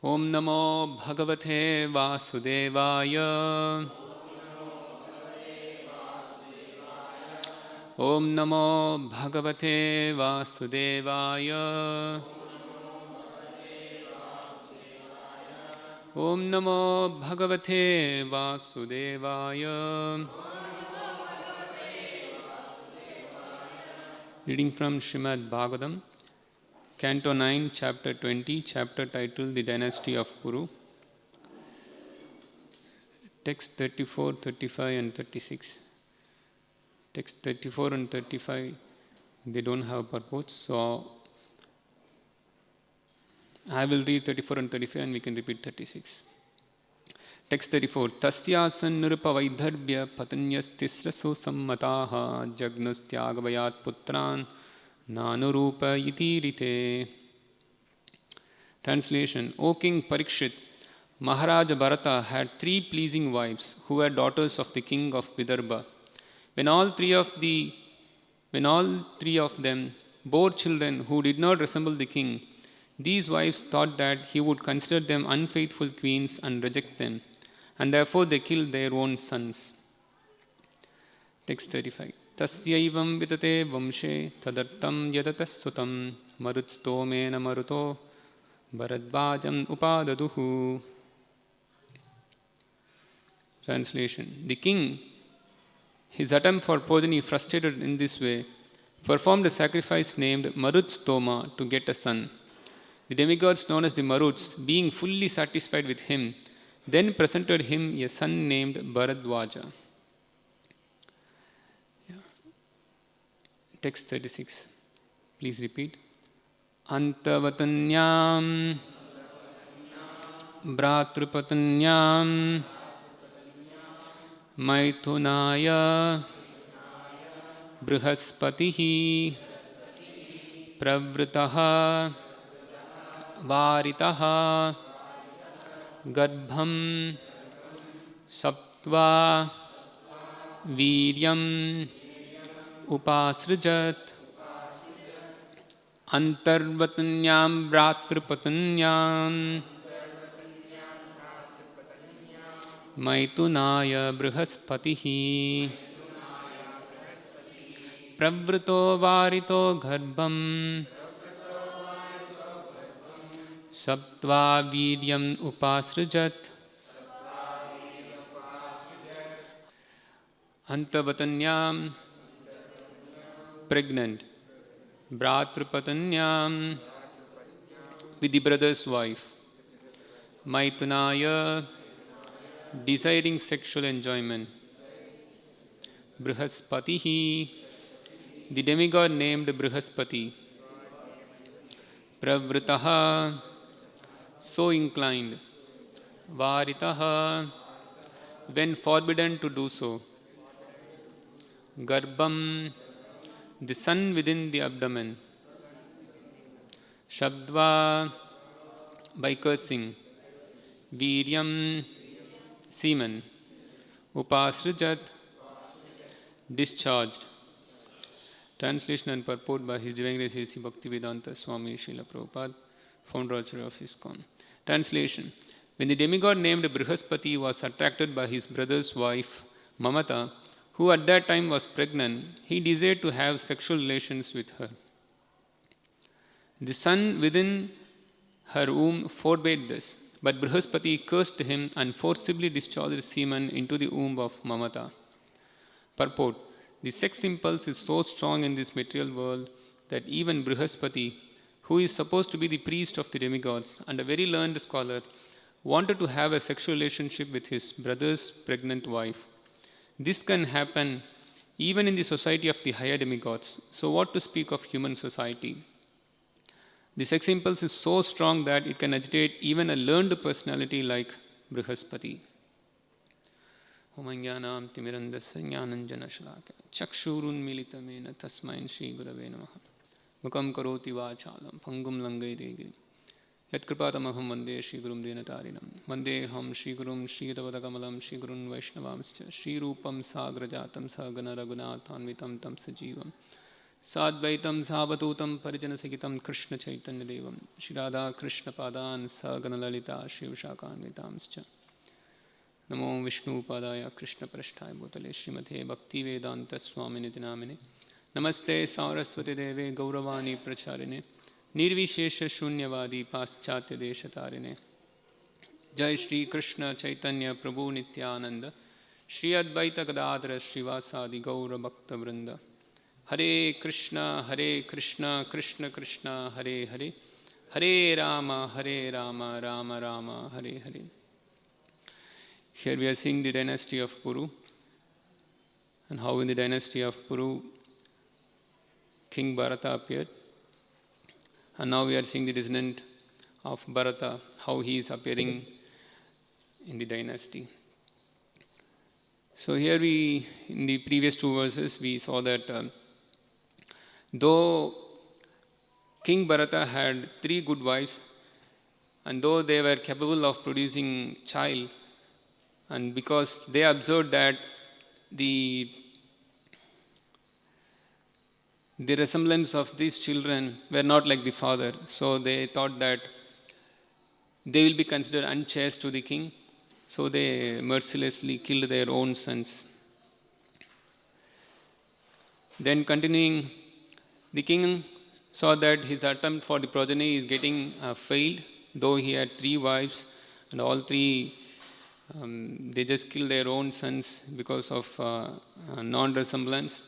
Om Namo Bhagavate Vasudevaya. Om Namo Bhagavate Vasudevaya. Om Namo Bhagavate Vasudevaya. Reading from Srimad Bhagavatam, Canto 9, Chapter 20, Chapter titled The Dynasty of Kuru. Text 34, 35 and 36. Text 34 and 35, they don't have purports, so I will read 34 and 35 and we can repeat 36. Text 34. Tasyasan nirupavaidharbhya patanyas tisraso sammataha jagnustyagavayat putran nanurupa iti rite. Translation. O King Parikshit, Maharaja Bharata had 3 pleasing wives who were daughters of the king of Vidarbha. When all three of them bore children who did not resemble the king, these wives thought that he would consider them unfaithful queens and reject them, and therefore they killed their own sons. Text 35. Tasyaivam vitate vamshe tadartam yadatas sutam marutstomena maruto bharadvajam upadaduhu. Translation. The king, his attempt for progeny frustrated in this way, performed a sacrifice named Marutstoma to get a son. The demigods known as the Maruts, being fully satisfied with him, then presented him a son named Bharadvaja. Text 36. Please repeat. Antavatanyam Bhratrupatanyam Maithunaya Brihaspatihi Pravritaha Varitaha Garbham Saptva Viryam Upasrijat Antarvatanyam Bhratrupatanyam Maitunaya Brihaspatihi Pravrito Varito Garbham Saptva Viryam Upasrijat Antavatanyam pregnant, Bhratrupatanyam with the brother's wife, Maitunaya desiring sexual enjoyment, Brihaspatihi the demigod named Brihaspati, Pravritaha so inclined, Varitaha when forbidden to do so, Garbham the son within the abdomen, Shabdva by cursing, Viryam semen, Upasrijat discharged. Translation and purport by His Divine Grace A.C. Bhaktivedanta Swami Srila Prabhupada, founder of ISKCON. Translation. When the demigod named Brihaspati was attracted by his brother's wife, Mamata, who at that time was pregnant, he desired to have sexual relations with her. The son within her womb forbade this, but Brihaspati cursed him and forcibly discharged semen into the womb of Mamata. Purport. The sex impulse is so strong in this material world that even Brihaspati, who is supposed to be the priest of the demigods and a very learned scholar, wanted to have a sexual relationship with his brother's pregnant wife. This can happen even in the society of the higher demigods, so what to speak of human society? The sex impulse is so strong that it can agitate even a learned personality like Brihaspati. Omangyanam timirandasya jnananjana shalaka chakshurun militamena tasmain Shri Gurave Namaha Mukam karoti vachalam pangum langai degi Yatkripatamagham vande Shri Gurum Dinatarinam Vandeham Shri Gurum Shri Tavadakamalam Shri Gurun Vaishnavamscha Shri Rupam Sagrajatam Sagana Raghunathanvitam Tam Sajivam Sadvaitam Savatutam Parijanasakitam Krishna Chaitanya Devam Shri Radha Krishna Padan Sagana Lalita Shri Vishakanvitamscha Namo Vishnu Padaya Krishna Prasthaya Bhutale Srimate Bhakti Vedanta Swamini Namine Namaste Saraswati Deve Gauravani Pracharine Nirvishesha Shunyavadi Paschatya Deshatarine Jai Shri Krishna Chaitanya Prabhu Nityananda Shri Advaita Gadadhara Srivasadi Gaura Bhakta Vrinda Hare Krishna Krishna Krishna Hare Hare Hare Rama Rama Rama Hare Hare. Here we are seeing the dynasty of Puru, and how in the dynasty of Puru King Bharata appeared, and now we are seeing the descendant of Bharata, how he is appearing in the dynasty. So here we, in the previous two verses, we saw that though King Bharata had 3 good wives, and though they were capable of producing child, and because they observed that the resemblance of these children were not like the father, so they thought that they will be considered unchaste to the king, so they mercilessly killed their own sons. Then continuing, the king saw that his attempt for the progeny is getting failed, though he had 3 wives, and all 3 they just killed their own sons because of non-resemblance.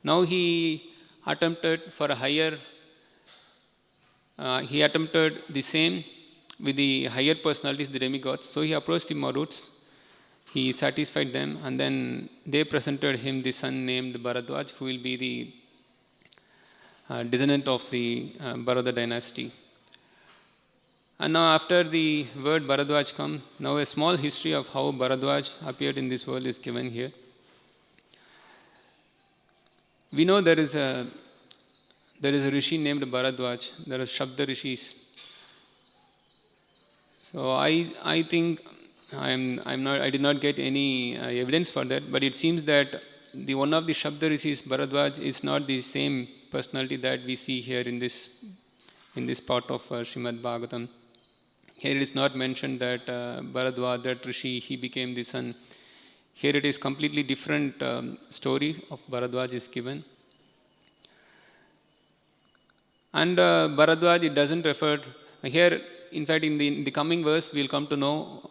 Now he attempted for a higher, he attempted the same with the higher personalities, the demigods. So he approached the Maruts, he satisfied them, and then they presented him the son named Bharadwaj, who will be the descendant of the Bharata dynasty. And now after the word Bharadwaj comes, now a small history of how Bharadwaj appeared in this world is given here. We know there is a rishi named Bharadwaj, there are Shabda rishis. So I think I did not get any evidence for that, but it seems that the one of the Shabda rishis, Bharadwaj, is not the same personality that we see here in this part of Srimad Bhagavatam. Here it is not mentioned that Bharadwaj, that rishi, he became the son. Here it is completely different story of Bharadwaj is given. And Bharadwaj, it doesn't refer, here in fact in the coming verse we will come to know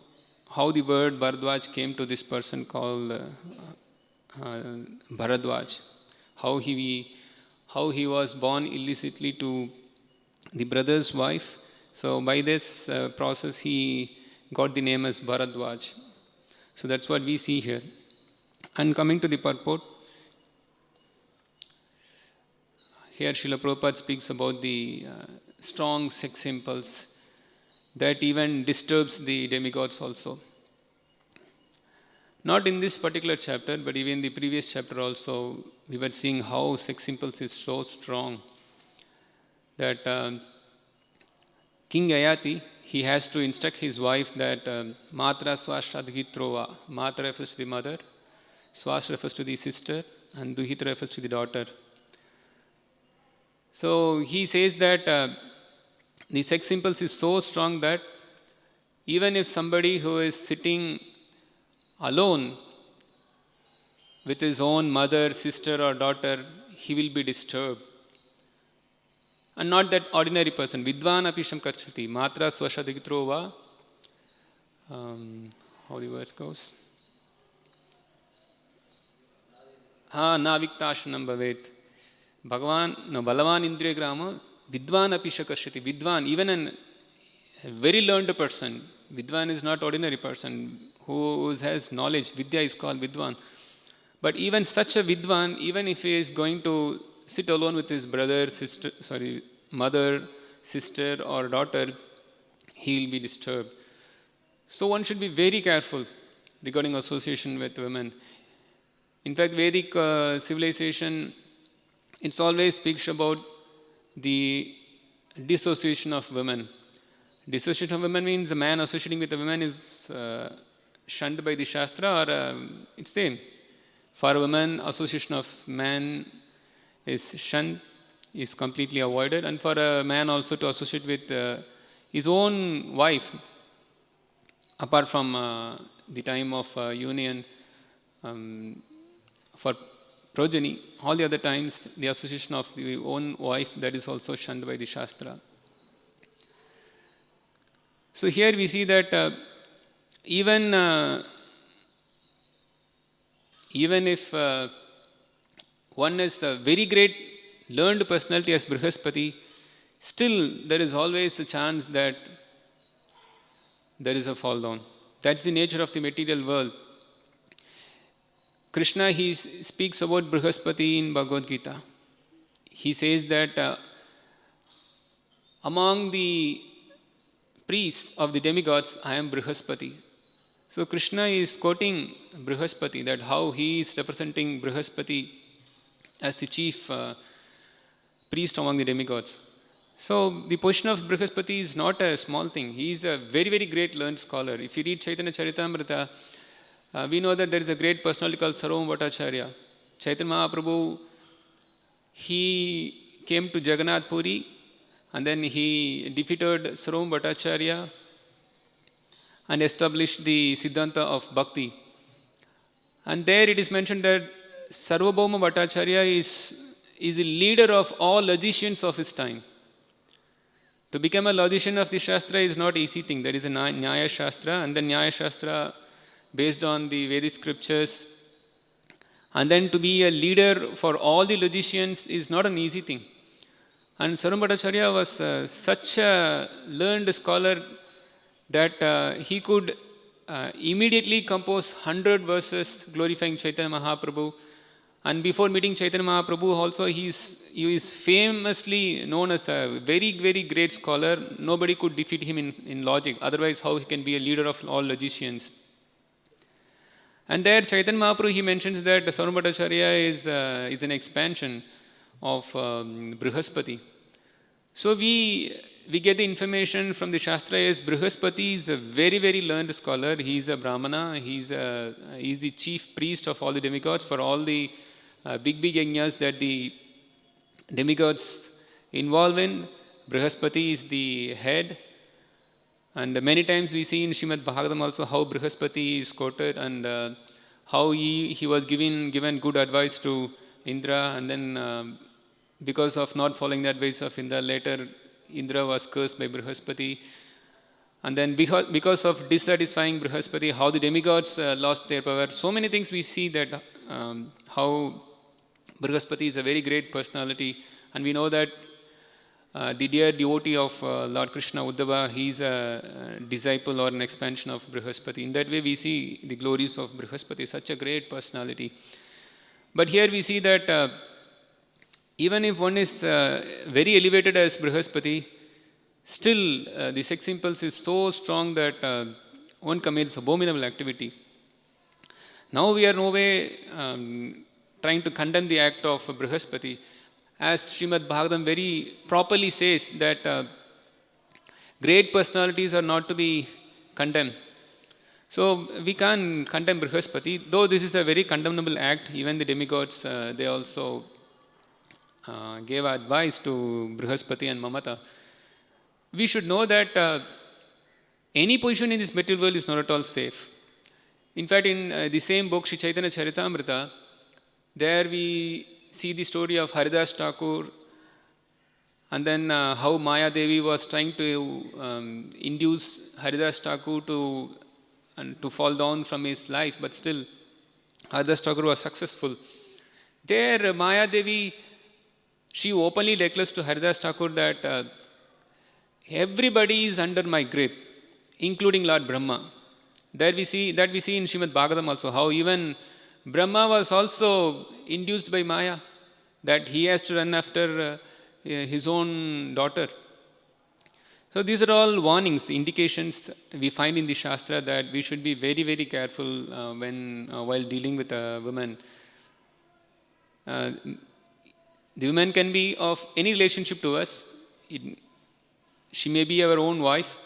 how the word Bharadwaj came to this person called Bharadwaj, how he was born illicitly to the brother's wife. So by this process he got the name as Bharadwaj. So that's what we see here. And coming to the purport, here Srila Prabhupada speaks about the strong sex impulse that even disturbs the demigods also. Not in this particular chapter, but even the previous chapter also, we were seeing how sex impulse is so strong that King Ayati, he has to instruct his wife that Matra Swashradhitrova, Matra refers to the mother, Swash refers to the sister, and Duhitra refers to the daughter. So he says that the sex impulse is so strong that even if somebody who is sitting alone with his own mother, sister or daughter, he will be disturbed. And not that ordinary person. Vidvan apisham karchati. Matra swashadigitrova. How the verse goes? Naviktashanam bhavet. Balavan indriya grama. Vidvan apisha karchati. Vidvan, even a very learned person. Vidvan is not ordinary person who has knowledge. Vidya is called Vidvan. But even such a Vidvan, even if he is going to sit alone with his brother, mother, sister or daughter, he will be disturbed. So one should be very careful regarding association with women. In fact, Vedic civilization, it's always speaks about the dissociation of women. Dissociation of women means a man associating with a woman is shunned by the Shastra, or it's same. For women, association of man is shunned, is completely avoided, and for a man also to associate with his own wife, apart from the time of union for progeny, all the other times the association of the own wife, that is also shunned by the Shastra. So here we see that even if one is a very great learned personality as Brihaspati, still there is always a chance that there is a fall down. That's the nature of the material world. Krishna, he speaks about Brihaspati in Bhagavad Gita. He says that among the priests of the demigods, I am Brihaspati. So Krishna is quoting Brihaspati, that how he is representing Brihaspati as the chief priest among the demigods. So the position of Brihaspati is not a small thing. He is a very, very great learned scholar. If you read Chaitanya Charitamrita, we know that there is a great personality called Sarvam Bhattacharya. Chaitanya Mahaprabhu, he came to Jagannath Puri and then he defeated Sarvam Bhattacharya and established the Siddhanta of Bhakti. And there it is mentioned that Sarvabhauma Bhattacharya is the leader of all logicians of his time. To become a logician of the Shastra is not easy thing. There is a Nyaya Shastra, and then Nyaya Shastra based on the Vedic scriptures. And then to be a leader for all the logicians is not an easy thing. And Sarvam Bhattacharya was such a learned scholar that he could immediately compose 100 verses glorifying Chaitanya Mahaprabhu. And before meeting Chaitanya Mahaprabhu also, he is famously known as a very, very great scholar. Nobody could defeat him in logic. Otherwise, how he can be a leader of all logicians? And there Chaitanya Mahaprabhu, he mentions that Sarvam Bhattacharya is an expansion of Brihaspati. So we get the information from the Shastra as Brihaspati is a very, very learned scholar. He is a Brahmana. He is the chief priest of all the demigods for all the big yajnas that the demigods involve in. Brihaspati is the head. And many times we see in Srimad Bhagavatam also how Brihaspati is quoted and how he was given good advice to Indra, and then because of not following the advice of Indra, later Indra was cursed by Brihaspati. And then because of dissatisfying Brihaspati, how the demigods lost their power. So many things we see that how Brihaspati is a very great personality. And we know that the dear devotee of Lord Krishna, Uddhava, he is a disciple or an expansion of Brihaspati. In that way we see the glories of Brihaspati, such a great personality. But here we see that even if one is very elevated as Brihaspati, still the sex impulse is so strong that one commits abominable activity. Now we are no way trying to condemn the act of Brihaspati. As Srimad Bhagavatam very properly says that great personalities are not to be condemned. So we can't condemn Brihaspati, though this is a very condemnable act. Even the demigods, they also gave advice to Brihaspati and Mamata. We should know that any position in this material world is not at all safe. In fact, in the same book, Sri Chaitanya Charitamrita, there we see the story of Haridas Thakur, and then how Maya Devi was trying to induce Haridas Thakur to fall down from his life, but still Haridas Thakur was successful. There Maya Devi, she openly declares to Haridas Thakur that everybody is under my grip, including Lord Brahma. There we see in Srimad Bhagavatam also how even Brahma was also induced by Maya, that he has to run after his own daughter. So these are all warnings, indications we find in the Shastra that we should be very, very careful while dealing with a woman. The woman can be of any relationship to us. She may be our own wife.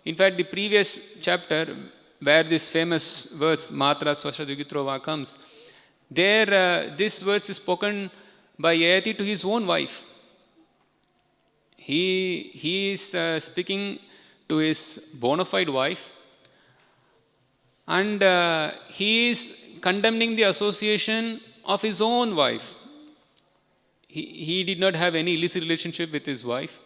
In fact, the previous chapter where this famous verse, Matra Swasha Dugitrova, comes, there this verse is spoken by yayati to his own wife. He is speaking to his bona fide wife, and he is condemning the association of his own wife. He did not have any illicit relationship with his wife.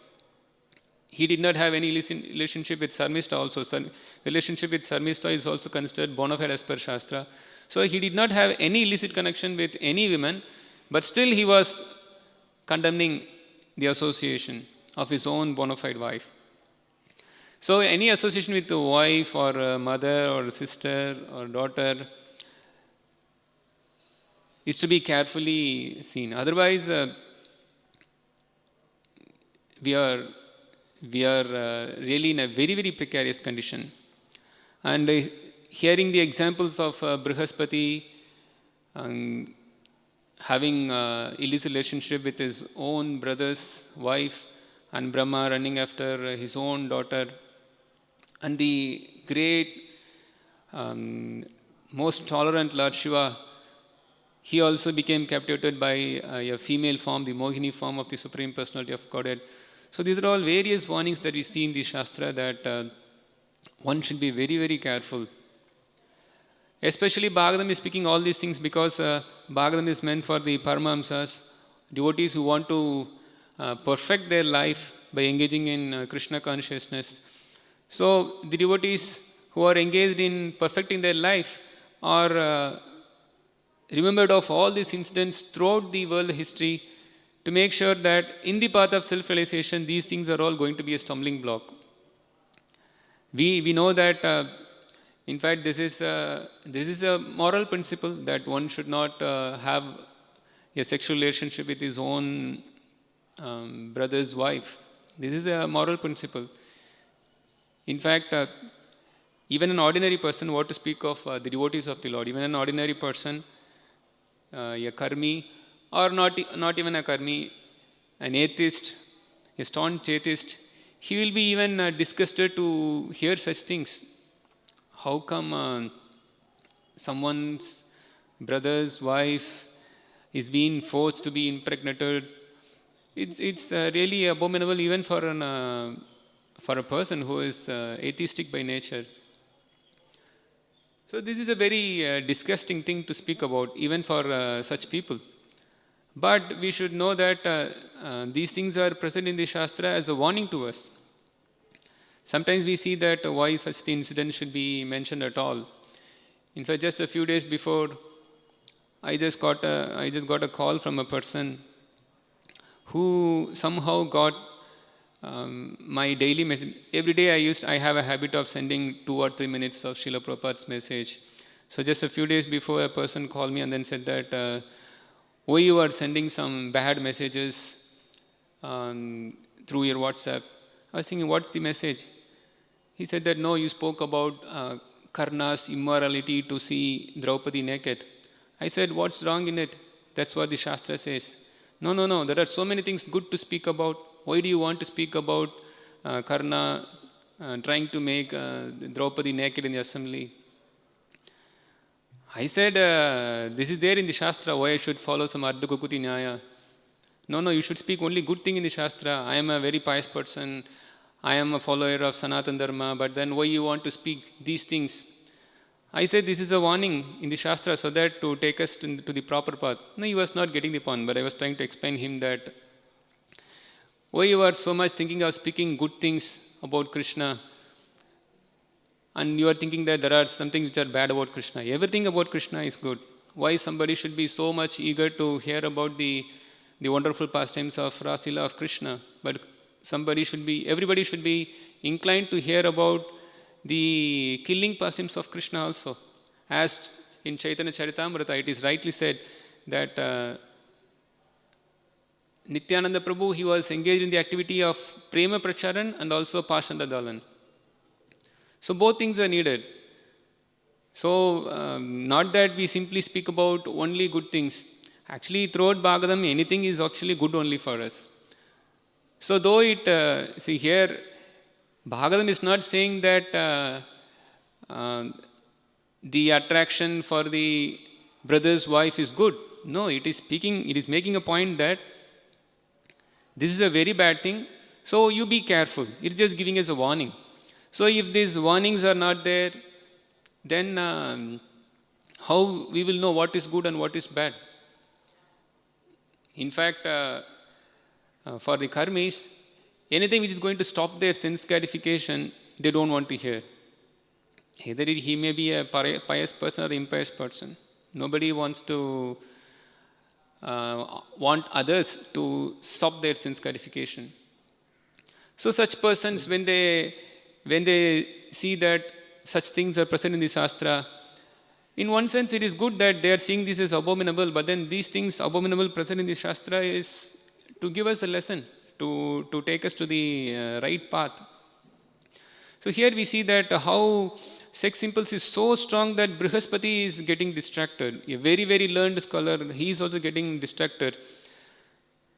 He did not have any illicit relationship with Sarmishta also. Relationship with Sarmishta is also considered bona fide as per Shastra. So he did not have any illicit connection with any women, but still he was condemning the association of his own bona fide wife. So any association with a wife or a mother or a sister or daughter is to be carefully seen. Otherwise, we are really in a very, very precarious condition. And hearing the examples of Brihaspati having illicit relationship with his own brother's wife, and Brahma running after his own daughter, and the great, most tolerant Lord Shiva, he also became captivated by a female form, the Mohini form of the Supreme Personality of Godhead. So these are all various warnings that we see in the Shastra that one should be very, very careful. Especially Bhagavatam is speaking all these things because Bhagavatam is meant for the Paramahamsas, devotees who want to perfect their life by engaging in Krishna consciousness. So the devotees who are engaged in perfecting their life are remembered of all these incidents throughout the world history to make sure that in the path of self-realization, these things are all going to be a stumbling block. We know that, in fact, this is a moral principle that one should not have a sexual relationship with his own brother's wife. This is a moral principle. In fact, even an ordinary person, what to speak of the devotees of the Lord, even an ordinary person, a karmi, or not even a karmi, an atheist, a staunch atheist, he will be even disgusted to hear such things. How come someone's brother's wife is being forced to be impregnated? It's really abominable even for a person who is atheistic by nature. So this is a very disgusting thing to speak about, even for such people. But we should know that these things are present in the Shastra as a warning to us. Sometimes we see that why such incidents should be mentioned at all. In fact, just a few days before, I just got a call from a person who somehow got my daily message. Every day I have a habit of sending 2 or 3 minutes of Srila Prabhupada's message. So just a few days before, a person called me and then said that, oh, you are sending some bad messages through your WhatsApp. I was thinking, what's the message? He said that, no, you spoke about Karna's immorality to see Draupadi naked. I said, what's wrong in it? That's what the Shastra says. No, there are so many things good to speak about. Why do you want to speak about Karna trying to make Draupadi naked in the assembly? I said, this is there in the Shastra, why I should follow some Ardha Kukuti Nyaya? No, you should speak only good thing in the Shastra. I am a very pious person. I am a follower of Sanatana Dharma, but then why you want to speak these things? I said, this is a warning in the Shastra so that to take us to the proper path. No, he was not getting the point, but I was trying to explain him that why you are so much thinking of speaking good things about Krishna, and you are thinking that there are some things which are bad about Krishna. Everything about Krishna is good. Why somebody should be so much eager to hear about the wonderful pastimes of Rasila of Krishna, but everybody should be inclined to hear about the killing pastimes of Krishna also. As in Chaitanya Charitamrita, it is rightly said that Nityananda Prabhu, he was engaged in the activity of Prema Pracharan and also Pashanda Dalan. So both things are needed. So not that we simply speak about only good things. Actually, throughout Bhagavatam, anything is actually good only for us. So though see here, Bhagavatam is not saying that the attraction for the brother's wife is good. No, it is making a point that this is a very bad thing, so you be careful. It's just giving us a warning. So if these warnings are not there, then how we will know what is good and what is bad? In fact, for the karmis, anything which is going to stop their sense gratification, they don't want to hear. Either he may be a pious person or impious person. Nobody wants to want others to stop their sense gratification. So such persons, when they see that such things are present in the Shastra, in one sense it is good that they are seeing this as abominable, but then these things abominable present in the Shastra is to give us a lesson, to take us to the right path. So here we see that how sex impulse is so strong that Brihaspati is getting distracted. A very, very learned scholar, he is also getting distracted.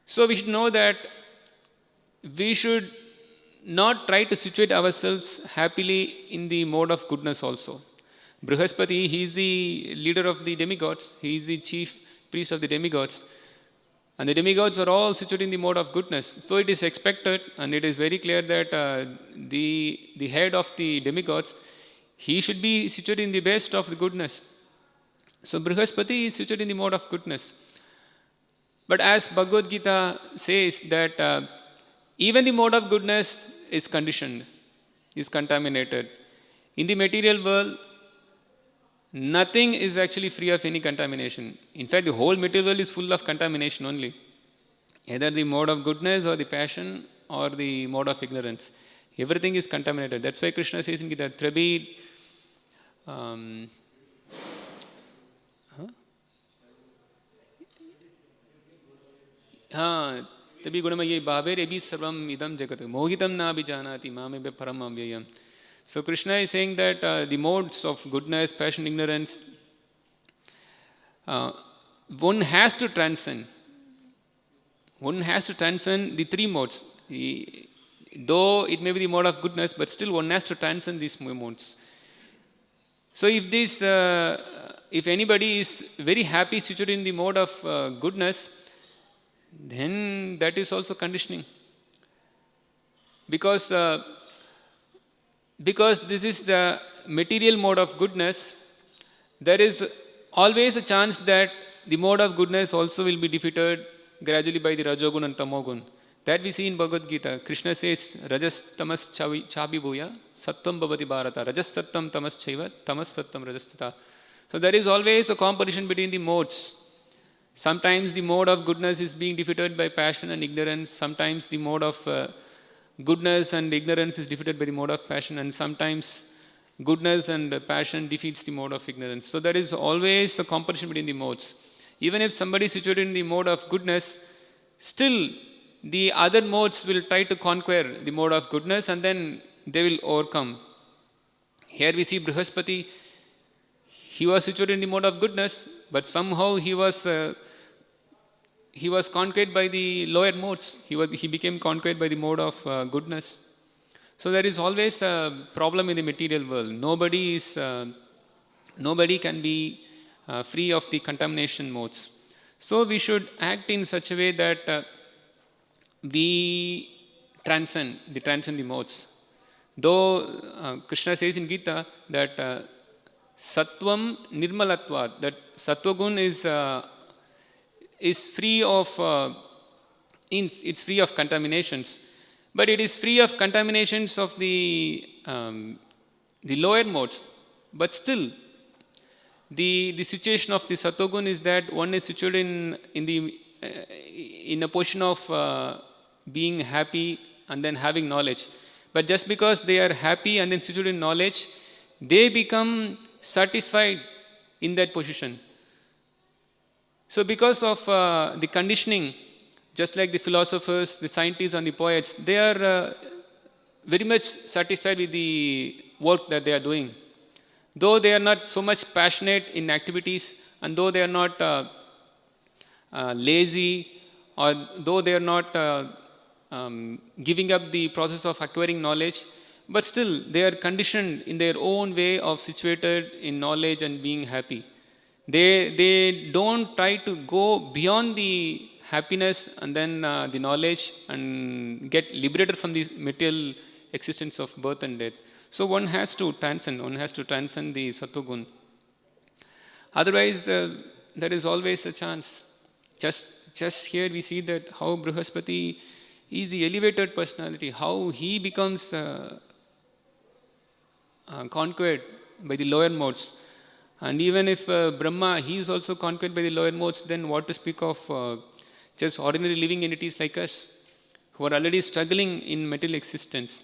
So we should know that we should not try to situate ourselves happily in the mode of goodness also. Brihaspati, he is the leader of the demigods, he is the chief priest of the demigods. And the demigods are all situated in the mode of goodness. So it is expected, and it is very clear that the head of the demigods, he should be situated in the best of the goodness. So Brihaspati is situated in the mode of goodness. But as Bhagavad Gita says that even the mode of goodness is conditioned, is contaminated. In the material world, nothing is actually free of any contamination. In fact, the whole material world is full of contamination only. Either the mode of goodness or the passion or the mode of ignorance. Everything is contaminated. That's why Krishna says in Gita, Trabi, Tabi Gunamaye Babe Rebi Sarvam Idam Jagat Mohitam Na Bijanati Mamebe Paramam Vyayam. So Krishna is saying that the modes of goodness, passion, ignorance, one has to transcend. One has to transcend the three modes. Though it may be the mode of goodness, but still one has to transcend these modes. So if anybody is very happy situated in the mode of goodness, then that is also conditioning. Because this is the material mode of goodness, there is always a chance that the mode of goodness also will be defeated gradually by the Rajogun and Tamogun. That we see in Bhagavad Gita. Krishna says, Rajas tamas chabi bhuya, sattam bhavati bharata, rajas sattam tamas chaiva, tamas sattam rajastata. So there is always a competition between the modes. Sometimes the mode of goodness is being defeated by passion and ignorance. Sometimes the mode of goodness and ignorance is defeated by the mode of passion. And sometimes goodness and passion defeats the mode of ignorance. So there is always a competition between the modes. Even if somebody is situated in the mode of goodness, still the other modes will try to conquer the mode of goodness and then they will overcome. Here we see Brihaspati, he was situated in the mode of goodness, but somehow he was conquered by the lower modes. He became conquered by the mode of goodness. So there is always a problem in the material world. Nobody can be free of the contamination modes. So we should act in such a way that we transcend the modes. Though Krishna says in Gita that Sattvam Nirmalatvat, that Sattvagun is free of it's free of contaminations, but it is free of contaminations of the lower modes. But still, the situation of the Sattvagun is that one is situated in a position of being happy and then having knowledge. But just because they are happy and then situated in knowledge, they become satisfied in that position. So because of the conditioning, just like the philosophers, the scientists and the poets, they are very much satisfied with the work that they are doing. Though they are not so much passionate in activities, and though they are not lazy, or though they are not giving up the process of acquiring knowledge, but still they are conditioned in their own way of situated in knowledge and being happy. They don't try to go beyond the happiness and then the knowledge and get liberated from the material existence of birth and death. So one has to transcend the Sattvagun. Otherwise, there is always a chance. Just here we see that how Brihaspati is the elevated personality, how he becomes conquered by the lower modes. And even if Brahma, he is also conquered by the lower modes, then what to speak of just ordinary living entities like us, who are already struggling in material existence.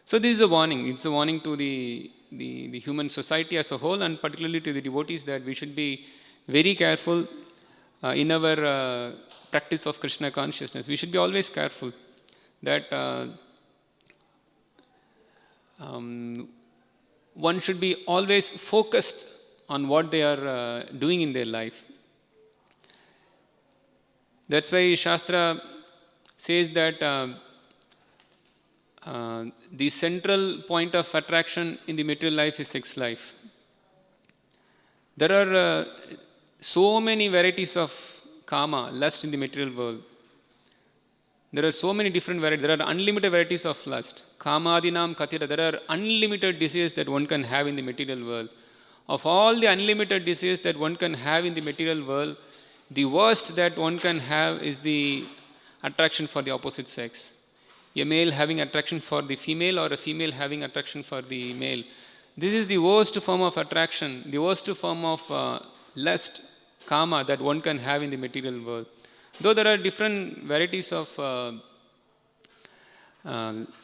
So this is a warning. It's a warning to the human society as a whole, and particularly to the devotees, that we should be very careful in our practice of Krishna consciousness. We should be always careful that one should be always focused on what they are doing in their life. That's why Shastra says that the central point of attraction in the material life is sex life. There are so many varieties of kama, lust, in the material world. There are so many different varieties. There are unlimited varieties of lust. Kamadinam katira. There are unlimited desires that one can have in the material world. Of all the unlimited desires that one can have in the material world, the worst that one can have is the attraction for the opposite sex. A male having attraction for the female, or a female having attraction for the male. This is the worst form of attraction, the worst form of lust, kama, that one can have in the material world. Though there are different varieties of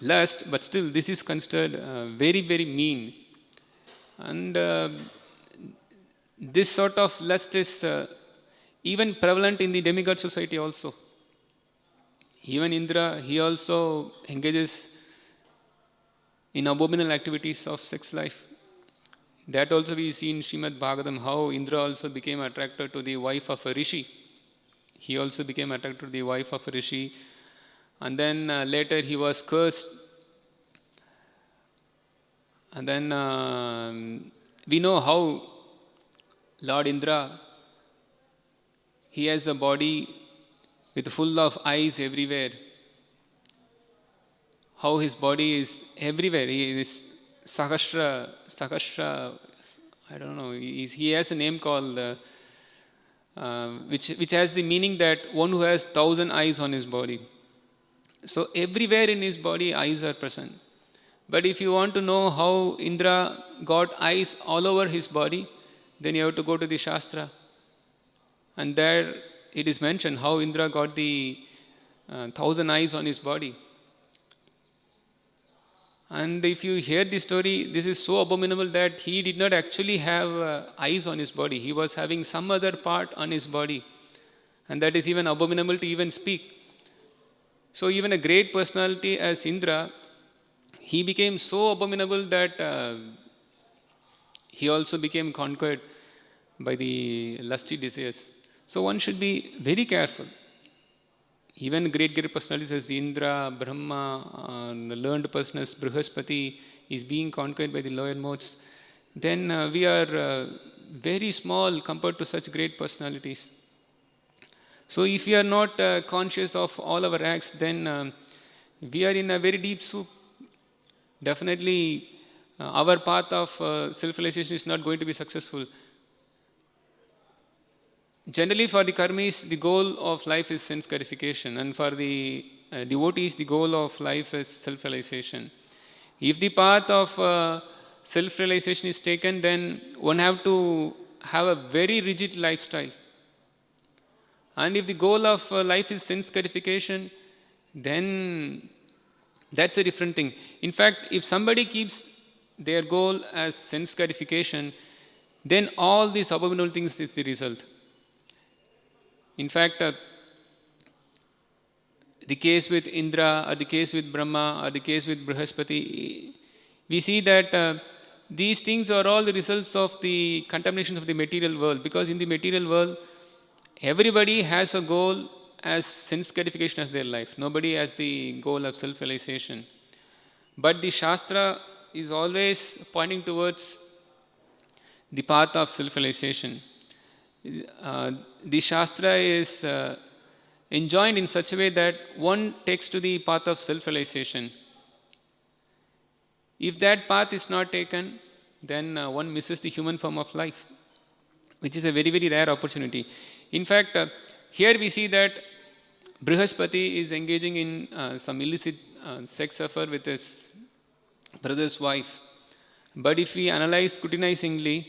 lust, but still this is considered very, very mean. And this sort of lust is even prevalent in the demigod society also. Even Indra, he also engages in abominable activities of sex life. That also we see in Srimad Bhagavatam, how Indra also became attracted to the wife of a rishi. He also became attracted to the wife of a rishi. And then later he was cursed. And then we know how Lord Indra, he has a body with full of eyes everywhere. How his body is everywhere. He is Sahasra, I don't know, he has a name called, which has the meaning that one who has 1,000 eyes on his body. So everywhere in his body, eyes are present. But if you want to know how Indra got eyes all over his body, then you have to go to the Shastra. And there it is mentioned how Indra got the 1,000 eyes on his body. And if you hear the story, this is so abominable that he did not actually have eyes on his body. He was having some other part on his body. And that is even abominable to even speak. So even a great personality as Indra, he became so abominable that he also became conquered by the lusty desires. So one should be very careful. Even great personalities as Indra, Brahma, learned person as Brihaspati is being conquered by the lower modes, then we are very small compared to such great personalities. So if we are not conscious of all our acts, then we are in a very deep soup. Definitely our path of self-realization is not going to be successful. Generally for the karmis, the goal of life is sense gratification, and for the devotees, the goal of life is self-realization. If the path of self-realization is taken, then one have to have a very rigid lifestyle. And if the goal of life is sense gratification, then that's a different thing. In fact, if somebody keeps their goal as sense gratification, then all these abominable things is the result. In fact, the case with Indra, or the case with Brahma, or the case with Brihaspati, we see that these things are all the results of the contaminations of the material world. Because in the material world, everybody has a goal as sense gratification as their life. Nobody has the goal of self-realization. But the Shastra is always pointing towards the path of self-realization. The Shastra is enjoined in such a way that one takes to the path of self-realization. If that path is not taken, then one misses the human form of life, which is a very, very rare opportunity. In fact, here we see that Brihaspati is engaging in some illicit sex affair with his brother's wife. But if we analyze scrutinizingly,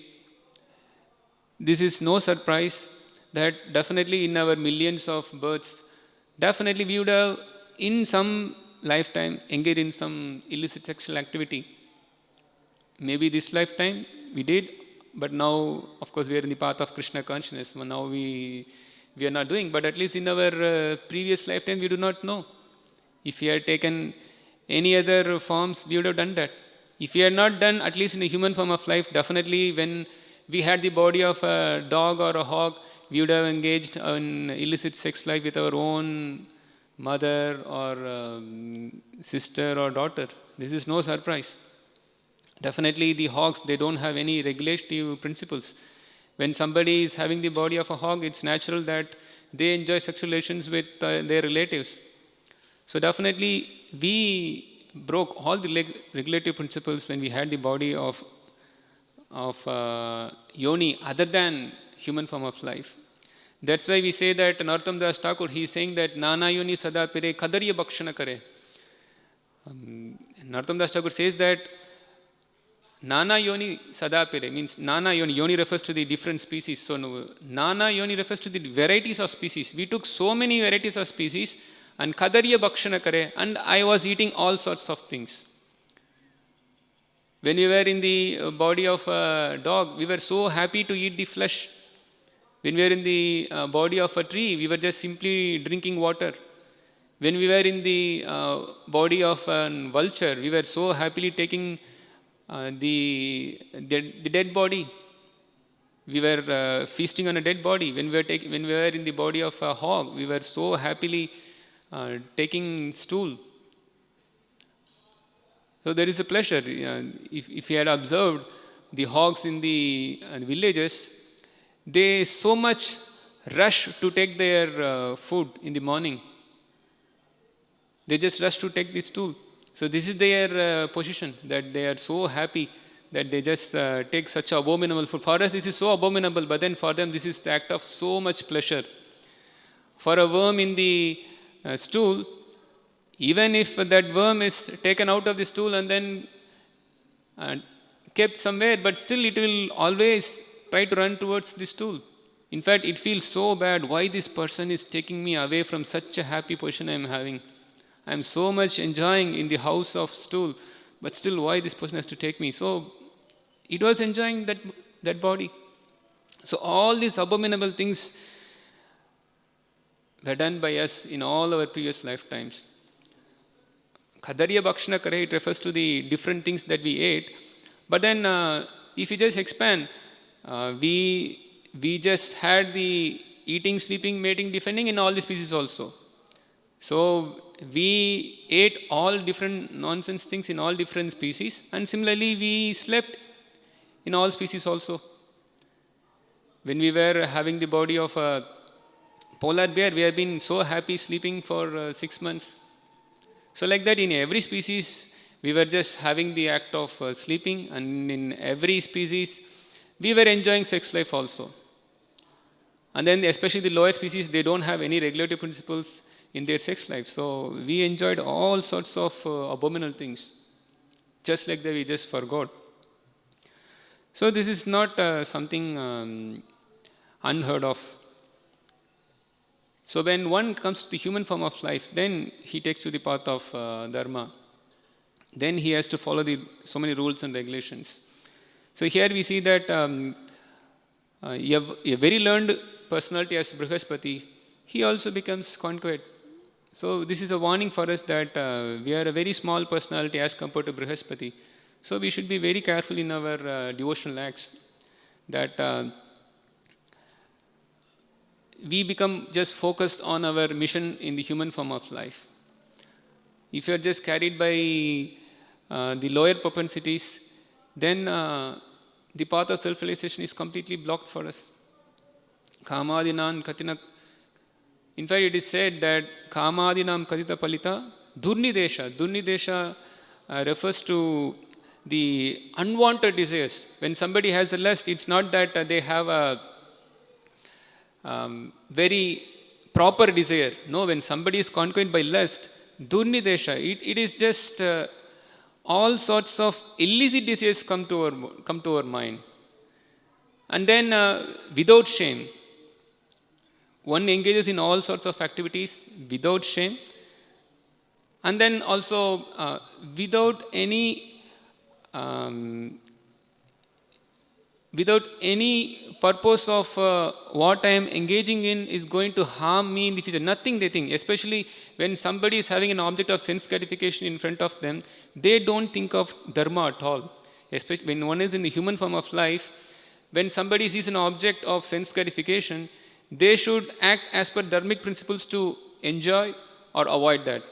this is no surprise that definitely in our millions of births, definitely we would have in some lifetime engaged in some illicit sexual activity. Maybe this lifetime we did, but now of course we are in the path of Krishna consciousness. Now we are not doing, but at least in our previous lifetime we do not know. If we had taken any other forms, we would have done that. If we had not done, at least in a human form of life, definitely when we had the body of a dog or a hog, we would have engaged in illicit sex life with our own mother or sister or daughter. This is no surprise. Definitely the hogs, they don't have any regulative principles. When somebody is having the body of a hog, it's natural that they enjoy sexual relations with their relatives. So definitely we broke all the regulative principles when we had the body of yoni other than human form of life. That's why we say that Narottam Das Thakur, he is saying that Nana yoni sada pire kadarya bhakshana kare. Narottam Das Thakur says that Nana yoni sada pire means Nana yoni. Yoni refers to the different species. So Nana yoni refers to the varieties of species. We took so many varieties of species and kadarya bhakshana kare, and I was eating all sorts of things. When we were in the body of a dog, we were so happy to eat the flesh. When we were in the body of a tree, we were just simply drinking water. When we were in the body of a vulture, we were so happily taking the dead body. We were feasting on a dead body. When we were in the body of a hog, we were so happily taking stool. So there is a pleasure. If you had observed the hogs in the villages, they so much rush to take their food in the morning. They just rush to take the stool. So this is their position, that they are so happy that they just take such abominable food. For us this is so abominable, but then for them this is the act of so much pleasure. For a worm in the stool, even if that worm is taken out of the stool and then kept somewhere, but still it will always try to run towards the stool. In fact, it feels so bad, why this person is taking me away from such a happy position I am having. I am so much enjoying in the house of stool, but still why this person has to take me. So it was enjoying that body. So all these abominable things were done by us in all our previous lifetimes. Khadarya bhakshana kare, it refers to the different things that we ate. But then if you just expand, we just had the eating, sleeping, mating, defending in all the species also. So we ate all different nonsense things in all different species, and similarly we slept in all species also. When we were having the body of a polar bear, we have been so happy sleeping for 6 months. So like that in every species, we were just having the act of sleeping, and in every species, we were enjoying sex life also. And then especially the lower species, they don't have any regulative principles in their sex life. So we enjoyed all sorts of abominable things. Just like that, we just forgot. So this is not something unheard of. So when one comes to the human form of life, then he takes to the path of dharma. Then he has to follow so many rules and regulations. So here we see that a very learned personality as Brihaspati, he also becomes conquered. So this is a warning for us that we are a very small personality as compared to Brihaspati. So we should be very careful in our devotional acts, that we become just focused on our mission in the human form of life. If you are just carried by the lower propensities, then the path of self-realization is completely blocked for us. Kamadinam katina. In fact, it is said that Kamadinam katita palita durnidesha. Durnidesha refers to the unwanted desires. When somebody has a lust, it's not that they have a very proper desire. No, when somebody is conquered by lust, durnidesha, it is just all sorts of illicit desires come to our mind. And then without shame, one engages in all sorts of activities without shame, and then also without any purpose of what I am engaging in is going to harm me in the future. Nothing they think, especially when somebody is having an object of sense gratification in front of them, they don't think of dharma at all. Especially when one is in the human form of life, when somebody sees an object of sense gratification, they should act as per dharmic principles to enjoy or avoid that.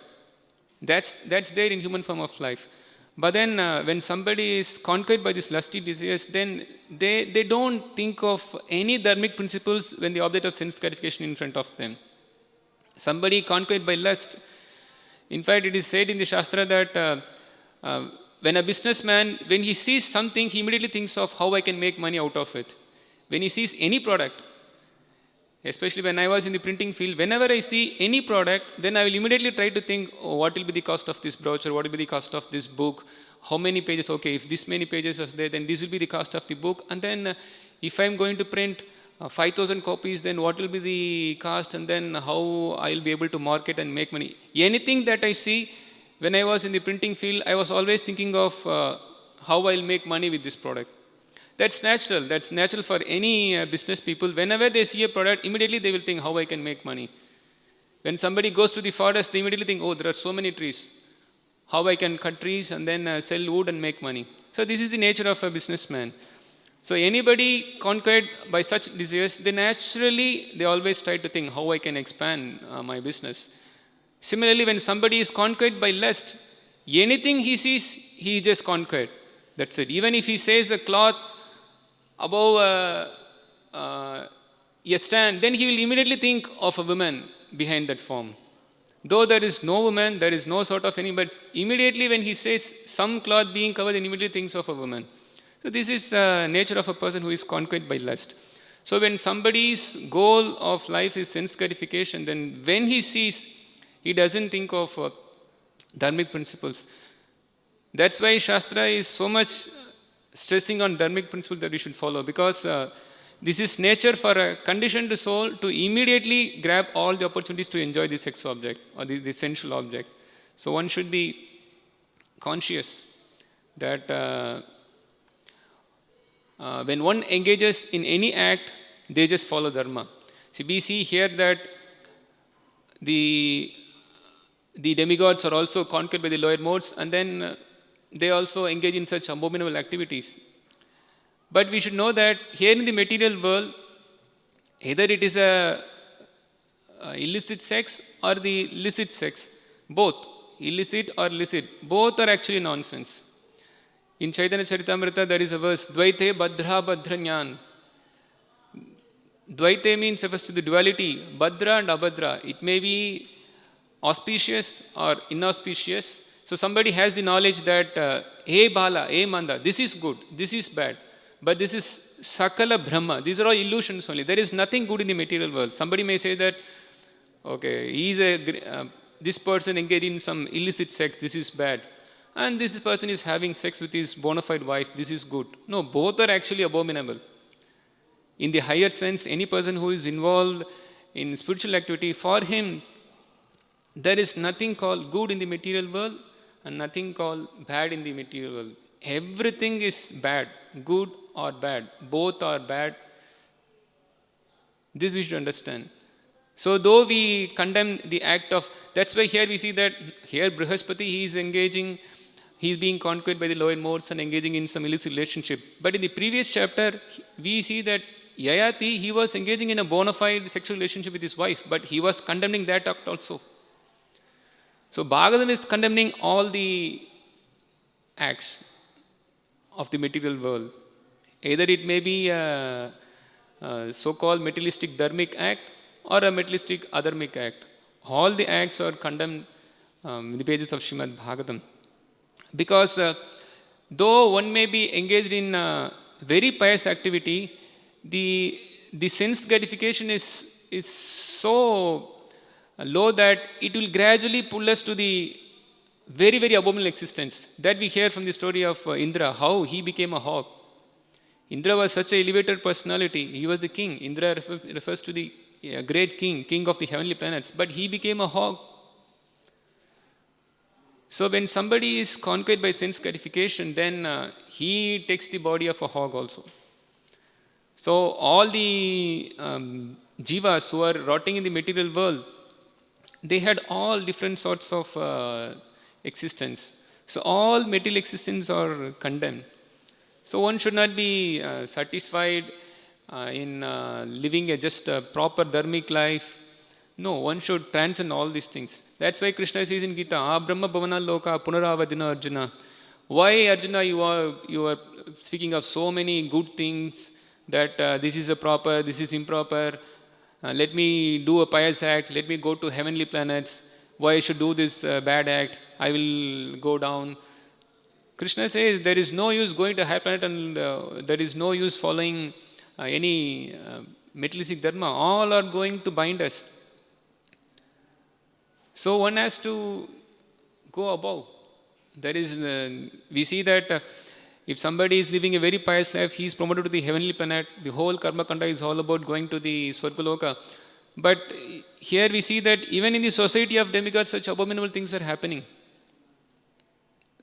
That's there in human form of life. But then when somebody is conquered by these lusty desires, then they don't think of any dharmic principles when the object of sense gratification in front of them. Somebody conquered by lust. In fact, it is said in the Shastra that when a businessman, when he sees something, he immediately thinks of how I can make money out of it. When he sees any product, especially when I was in the printing field, whenever I see any product, then I will immediately try to think, oh, what will be the cost of this brochure, what will be the cost of this book, how many pages, okay, if this many pages are there, then this will be the cost of the book, and then if I am going to print 5,000 copies, then what will be the cost, and then how I will be able to market and make money. Anything that I see, when I was in the printing field, I was always thinking of how I will make money with this product. That's natural. That's natural for any business people. Whenever they see a product, immediately they will think how I can make money. When somebody goes to the forest, they immediately think, oh, there are so many trees. How I can cut trees and then sell wood and make money. So this is the nature of a businessman. So anybody conquered by such desires, they always try to think how I can expand my business. Similarly, when somebody is conquered by lust, anything he sees, he just conquered. That's it. Even if he says a cloth above a stand, then he will immediately think of a woman behind that form. Though there is no woman, there is no sort of any, but immediately when he says some cloth being covered, then immediately thinks of a woman. So this is the nature of a person who is conquered by lust. So when somebody's goal of life is sense gratification, then when he sees, he doesn't think of dharmic principles. That's why Shastra is so much stressing on dharmic principles that we should follow, because this is nature for a conditioned soul to immediately grab all the opportunities to enjoy the sex object or the sensual object. So one should be conscious that when one engages in any act, they just follow dharma. See, we see here that the demigods are also conquered by the lower modes, and then they also engage in such abominable activities. But we should know that here in the material world, either it is a illicit sex or the licit sex, both, illicit or licit, both are actually nonsense. In Chaitanya Charitamrita, there is a verse, Dvaite Badra Badranyan. Dvaite means refers to the duality, Badra and Abhadra. It may be auspicious or inauspicious. So somebody has the knowledge that, hey Bala, hey Manda, this is good, this is bad. But this is Sakala Brahma. These are all illusions only. There is nothing good in the material world. Somebody may say that, okay, this person engaged in some illicit sex, this is bad. And this person is having sex with his bona fide wife, this is good. No, both are actually abominable. In the higher sense, any person who is involved in spiritual activity, for him, there is nothing called good in the material world and nothing called bad in the material world. Everything is bad, good or bad. Both are bad. This we should understand. So though we condemn the act of, that's why here we see that here Brihaspati, he is engaging, he is being conquered by the lower modes and engaging in some illicit relationship. But in the previous chapter, we see that Yayati, he was engaging in a bona fide sexual relationship with his wife, but he was condemning that act also. So Bhagavatam is condemning all the acts of the material world. Either it may be a so-called materialistic dharmic act or a materialistic adharmic act. All the acts are condemned in the pages of Srimad Bhagavatam. Because though one may be engaged in very pious activity, the sense gratification is so low that it will gradually pull us to the very, very abominable existence. That we hear from the story of Indra, how he became a hog. Indra was such an elevated personality. He was the king. Indra refers to the great king of the heavenly planets. But he became a hog. So when somebody is conquered by sense gratification, then he takes the body of a hog also. So all the jivas who are rotting in the material world, they had all different sorts of existence. So all material existence are condemned. So one should not be satisfied in living just a proper dharmic life. No, one should transcend all these things. That's why Krishna says in Gita, Brahma Bhavana Loka Punaravadina Arjuna. Why, Arjuna, you are speaking of so many good things, that this is a proper, this is improper. Let me do a pious act. Let me go to heavenly planets. Why I should do this bad act? I will go down. Krishna says there is no use going to high planet, and there is no use following any materialistic dharma. All are going to bind us. So one has to go above. There is, we see that if somebody is living a very pious life, he is promoted to the heavenly planet. The whole karma kanda is all about going to the Swargaloka. But here we see that even in the society of demigods, such abominable things are happening.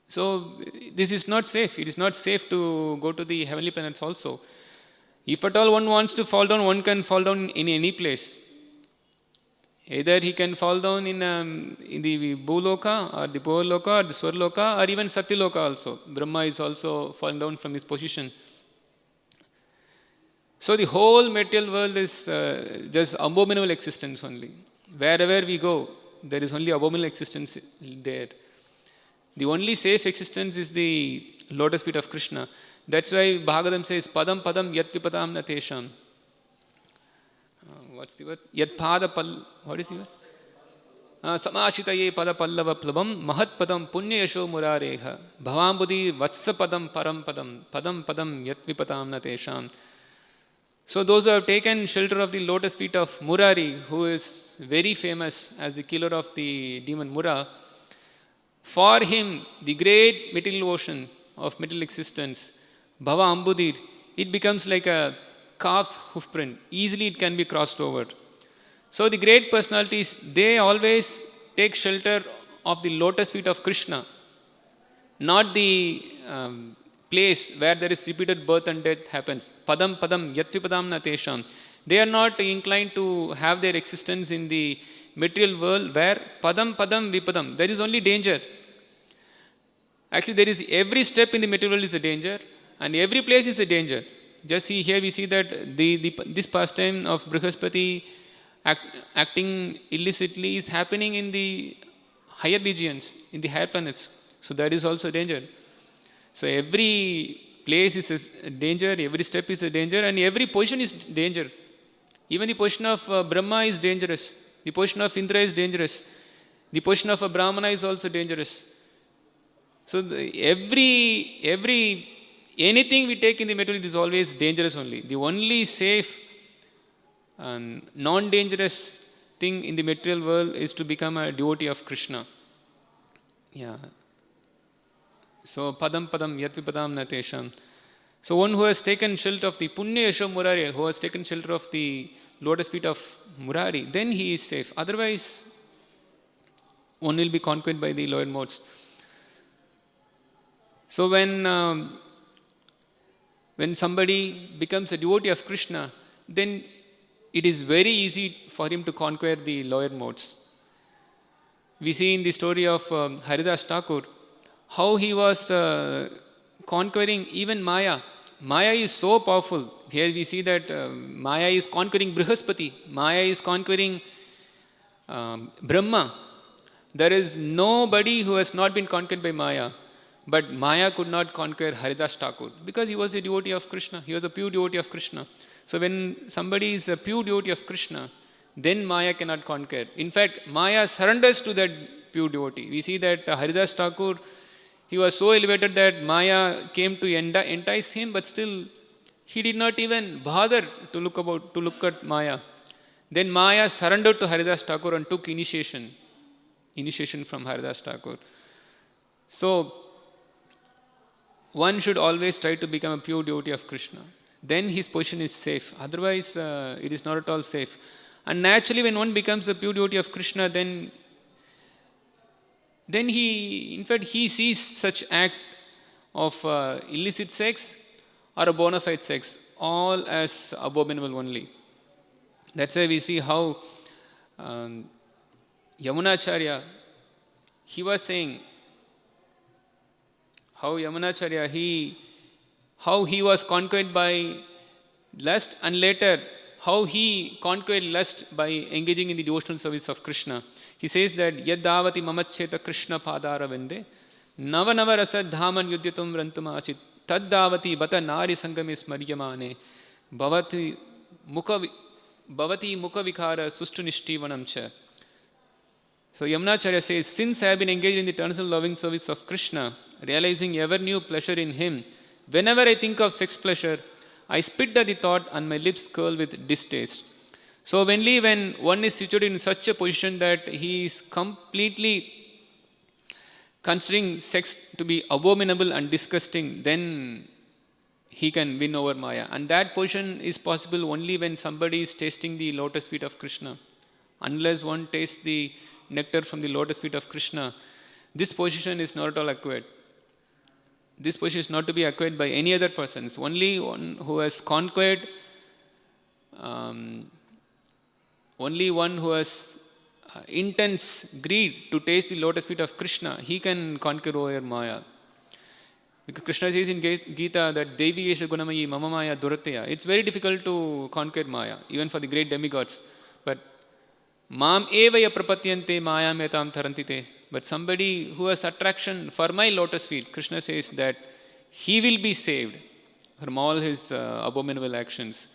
So this is not safe. It is not safe to go to the heavenly planets also. If at all one wants to fall down, one can fall down in any place. Either he can fall down in the Bhuloka or the Bholoka or the Swarloka or even Satyaloka also. Brahma is also fallen down from his position. So the whole material world is just abominable existence only. Wherever we go, there is only abominable existence there. The only safe existence is the lotus feet of Krishna. That's why Bhagavatam says, Padam Padam Yat Pipadam Na Tesham. What's the word? Yat Pada Pal. What is the word? Samashitaye Pada Pallava Plabam Mahat Padam Punya Yasho Murareha Bhavambudi Vatsa Padam Param Padam Padam Padam Yat Pipadam Na Tesham. So those who have taken shelter of the lotus feet of Murari, who is very famous as the killer of the demon Mura, for him, the great material ocean of material existence, Bhava Ambudir, it becomes like a calf's hoofprint. Easily it can be crossed over. So the great personalities, they always take shelter of the lotus feet of Krishna, not the place where there is repeated birth and death happens. Padam Padam Yatvipadam Na Tesham. They are not inclined to have their existence in the material world where Padam Padam Vipadam. There is only danger. Actually, there is every step in the material world is a danger, and every place is a danger. Just see here, we see that this pastime of Brihaspati acting illicitly is happening in the higher regions, in the higher planets. So that is also a danger. So every place is a danger, every step is a danger, and every position is danger. Even the position of Brahma is dangerous. The position of Indra is dangerous. The position of a Brahmana is also dangerous. So anything we take in the material is always dangerous only. The only safe and non-dangerous thing in the material world is to become a devotee of Krishna. Yeah. So Padam Padam Yatvipadam Na Tesham. So one who has taken shelter of the Punya Yasho Murari, who has taken shelter of the lotus feet of Murari, then he is safe. Otherwise, one will be conquered by the lower modes. So when somebody becomes a devotee of Krishna, then it is very easy for him to conquer the lower modes. We see in the story of Haridas Thakur, how he was conquering even Maya. Maya is so powerful. Here we see that Maya is conquering Brihaspati. Maya is conquering Brahma. There is nobody who has not been conquered by Maya. But Maya could not conquer Haridas Thakur because he was a devotee of Krishna. He was a pure devotee of Krishna. So when somebody is a pure devotee of Krishna, then Maya cannot conquer. In fact, Maya surrenders to that pure devotee. We see that Haridas Thakur, he was so elevated that Maya came to entice him, but still he did not even bother to look at Maya. Then Maya surrendered to Haridas Thakur and took initiation from Haridas Thakur. So one should always try to become a pure devotee of Krishna. Then his position is safe. Otherwise, it is not at all safe. And naturally, when one becomes a pure devotee of Krishna, then he sees such act of illicit sex or a bona fide sex all as abominable only. That's why we see how Yamunacharya, he was saying, how Yamunacharya, how he was conquered by lust, and later how he conquered lust by engaging in the devotional service of Krishna. He says that Yaddavati mamacheta Krishna padara vende Nava rasa dhaman yudyatum rantumachit taddavati bata nari sangame smaryamane bhavati mukha vikara sustu nishtivanam cha. So Yamunacharya says, since I have been engaged in the eternal loving service of Krishna, realizing ever new pleasure in him, whenever I think of sex pleasure, I spit at the thought and my lips curl with distaste. So only when one is situated in such a position that he is completely considering sex to be abominable and disgusting, then he can win over Maya. And that position is possible only when somebody is tasting the lotus feet of Krishna. Unless one tastes the nectar from the lotus feet of Krishna, this position is not at all acquired. This position is not to be acquired by any other persons. Only one who has conquered, only one who has intense greed to taste the lotus feet of Krishna, he can conquer over Maya. Because Krishna says in Gita that Devi Yesha Gunamayi Mama Maya Durataya. It's very difficult to conquer Maya, even for the great demigods. But Mam evaya prapatyante Maya metam tarantite. But somebody who has attraction for my lotus feet, Krishna says that he will be saved from all his abominable actions.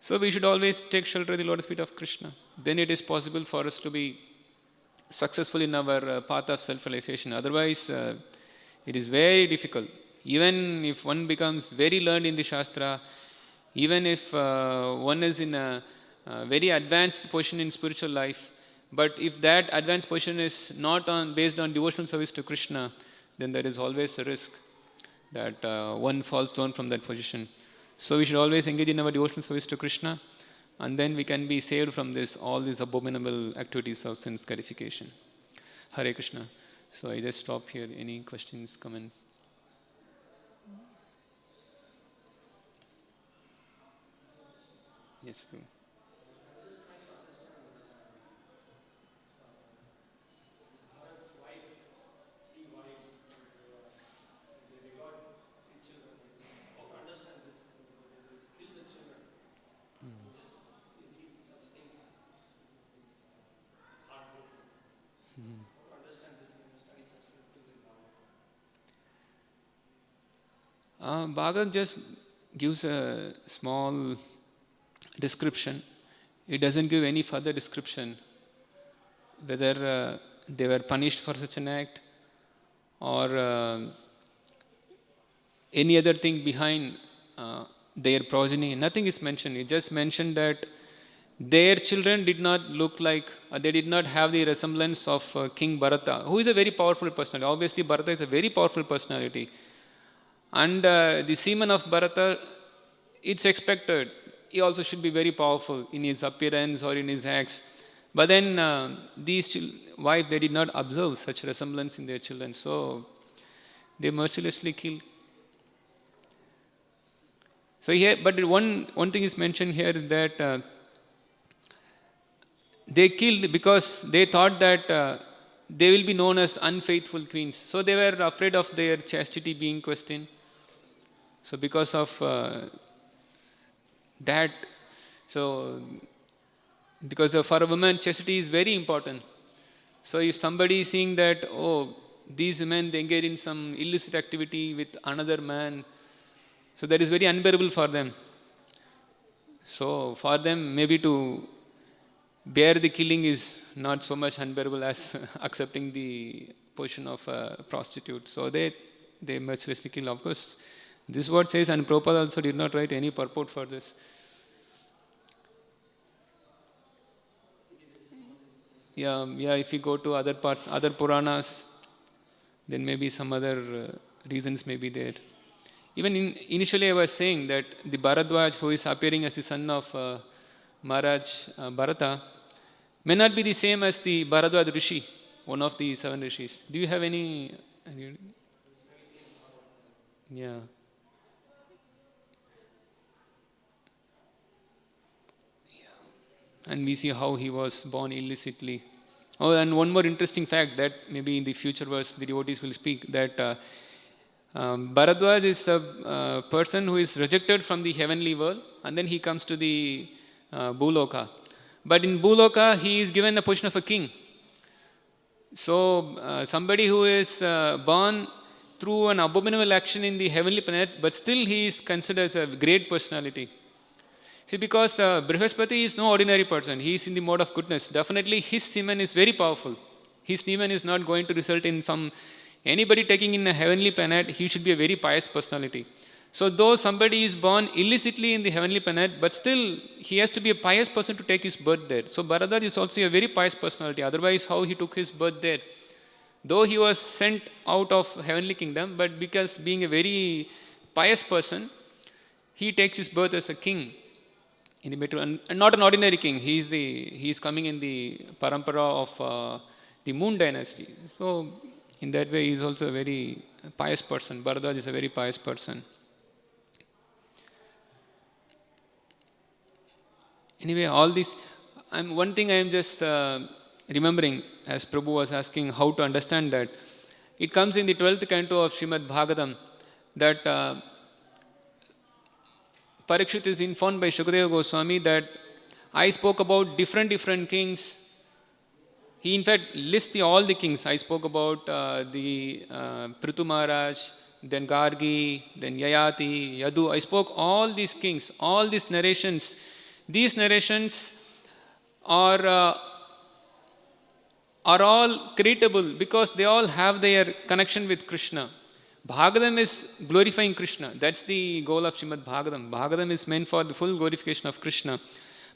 So we should always take shelter of the lotus feet of Krishna. Then it is possible for us to be successful in our path of self-realization. Otherwise, it is very difficult. Even if one becomes very learned in the Shastra, even if one is in a very advanced position in spiritual life, but if that advanced position is not based on devotional service to Krishna, then there is always a risk that one falls down from that position. So we should always engage in our devotional service to Krishna, and then we can be saved from all these abominable activities of sense gratification. Hare Krishna. So I just stop here. Any questions, comments? Yes, please. Bhagavad just gives a small description. It doesn't give any further description whether they were punished for such an act or any other thing behind their progeny. Nothing is mentioned. It just mentioned that their children did not look like, they did not have the resemblance of King Bharata, who is a very powerful personality. Obviously, Bharata is a very powerful personality. And the semen of Bharata, it's expected. He also should be very powerful in his appearance or in his acts. But then these wives, they did not observe such resemblance in their children. So they mercilessly killed. So here, but one thing is mentioned here is that they killed because they thought that they will be known as unfaithful queens. So they were afraid of their chastity being questioned. So because of that, because for a woman, chastity is very important. So if somebody is seeing that, oh, these women, they engage in some illicit activity with another man. So that is very unbearable for them. So for them, maybe to bear the killing is not so much unbearable as accepting the position of a prostitute. So they mercilessly kill. Of course, this word says, and Prabhupada also did not write any purport for this. Yeah, if you go to other parts, other Puranas, then maybe some other reasons may be there. Even initially I was saying that the Bharadwaj, who is appearing as the son of Maharaj Bharata, may not be the same as the Bharadwaj Rishi, one of the 7 Rishis. Do you have any? Yeah. And we see how he was born illicitly. Oh, and one more interesting fact that maybe in the future verse the devotees will speak, that Bharadwaj is a person who is rejected from the heavenly world, and then he comes to the Bhuloka. But in Bhuloka, he is given the position of a king. So somebody who is born through an abominable action in the heavenly planet, but still he is considered as a great personality. See, because Brihaspati is no ordinary person. He is in the mode of goodness. Definitely his semen is very powerful. His semen is not going to result in anybody taking in a heavenly planet. He should be a very pious personality. So though somebody is born illicitly in the heavenly planet, but still he has to be a pious person to take his birth there. So Bharadwaj is also a very pious personality. Otherwise, how he took his birth there? Though he was sent out of heavenly kingdom, but because being a very pious person, he takes his birth as a king in the material, and not an ordinary king. He is coming in the parampara of the Moon dynasty. So in that way, he is also a very pious person. Bharadwaj is a very pious person. Anyway, all this, one thing I am just remembering, as Prabhu was asking how to understand that, it comes in the 12th canto of Srimad Bhagavatam that Parikshit is informed by Shukadeva Goswami that I spoke about different kings. He in fact lists all the kings. I spoke about the Prithu Maharaj, then Gargi, then Yayati, Yadu. I spoke all these kings, all these narrations. These narrations are all creditable because they all have their connection with Krishna. Bhagavatam is glorifying Krishna. That's the goal of Srimad Bhagavatam. Bhagavatam is meant for the full glorification of Krishna.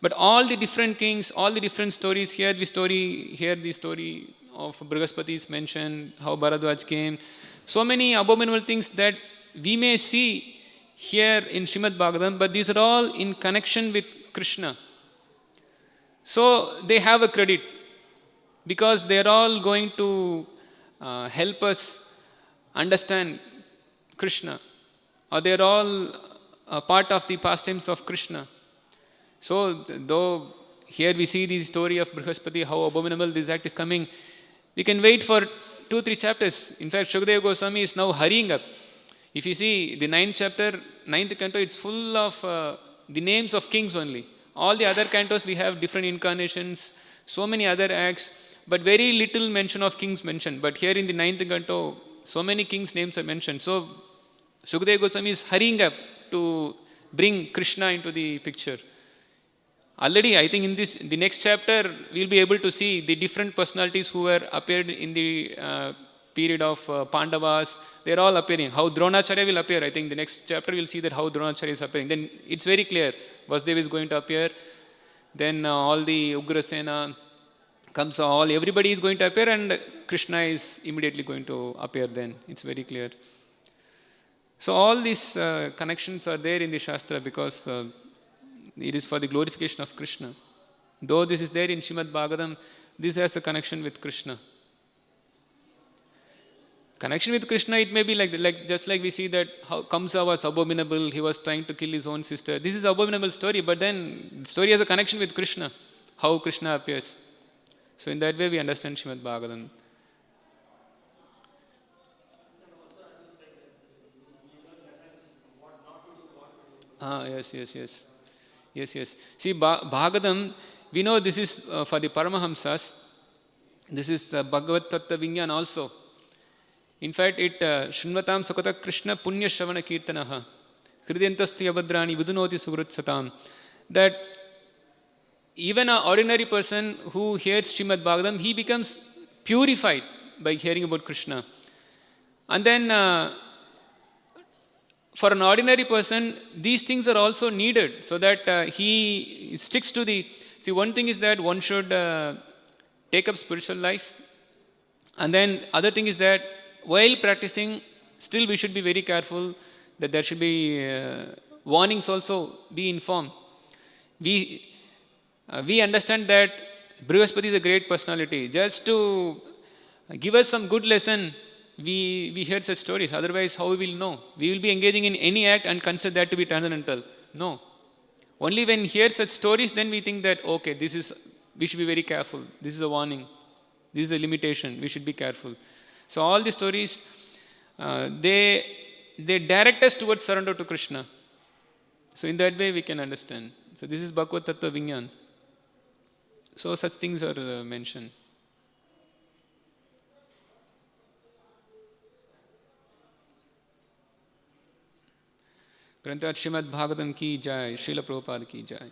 But all the different kings, all the different stories, here the story of Brihaspati is mentioned, how Bharadwaj came. So many abominable things that we may see here in Srimad Bhagavatam, but these are all in connection with Krishna. So they have a credit because they are all going to help us understand Krishna, or they are all a part of the pastimes of Krishna. So though here we see the story of Brihaspati, how abominable this act is coming, we can wait for 2-3 chapters. In fact, Shukadeva Goswami is now hurrying up. If you see the 9th chapter, 9th canto, it's full of the names of kings only. All the other cantos we have different incarnations, so many other acts, but very little mention of kings mentioned. But here in the 9th canto, so many kings' names are mentioned. So Shukadeva Goswami is hurrying up to bring Krishna into the picture. Already, I think in the next chapter, we'll be able to see the different personalities who were appeared in the period of Pandavas. They're all appearing. How Dronacharya will appear. I think the next chapter we'll see that how Dronacharya is appearing. Then it's very clear. Vasudeva is going to appear. Then all the Ugrasena comes, everybody is going to appear, and Krishna is immediately going to appear then. It's very clear. So all these connections are there in the Shastra because it is for the glorification of Krishna. Though this is there in Srimad Bhagavatam, this has a connection with Krishna. Connection with Krishna, it may be just like we see that how Kamsa was abominable, he was trying to kill his own sister. This is an abominable story, but then the story has a connection with Krishna, how Krishna appears. So in that way we understand Srimad Bhagavatam. Yes. See, Bhagavatam, we know this is for the Paramahamsas. This is Bhagavad Tattva Vinyan also. In fact, it Shunvatam Sukata Krishna Punya Shravana Kirtanaha Hridyantastu Yabhadrani Vidunoti Sugrat Satam. That even an ordinary person who hears Srimad Bhagavatam, he becomes purified by hearing about Krishna. And then for an ordinary person, these things are also needed so that he sticks to the... See, one thing is that one should take up spiritual life. And then other thing is that while practicing, still we should be very careful that there should be warnings also be informed. We understand that Brihaspati is a great personality. Just to give us some good lesson, we hear such stories. Otherwise, how we will know? We will be engaging in any act and consider that to be transcendental. No. Only when we hear such stories, then we think that, okay, we should be very careful. This is a warning. This is a limitation. We should be careful. So all the stories, they direct us towards surrender to Krishna. So in that way, we can understand. So this is Bhagavad Tattva Vinyan. So such things are mentioned. Grantat Srimad Bhagavatam ki jai, Srila Prabhupada ki jai.